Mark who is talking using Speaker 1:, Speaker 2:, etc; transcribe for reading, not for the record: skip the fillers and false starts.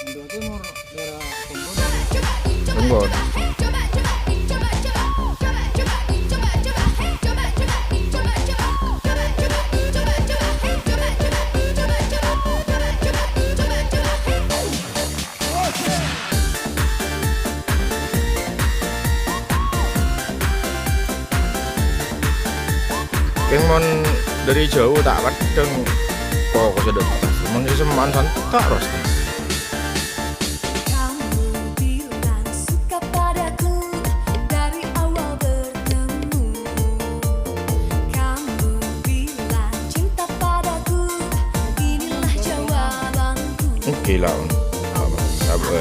Speaker 1: Indoor Timur daerah
Speaker 2: Tunggu. Yang mon dari jauh tak kadang kok sedot atas. Mon semaan santak terus.
Speaker 3: Kamu bilang suka padaku dari awal bertemu. Kamu bilang cinta padaku, inilah jawabanku.
Speaker 2: Gila. Apa?
Speaker 3: Aku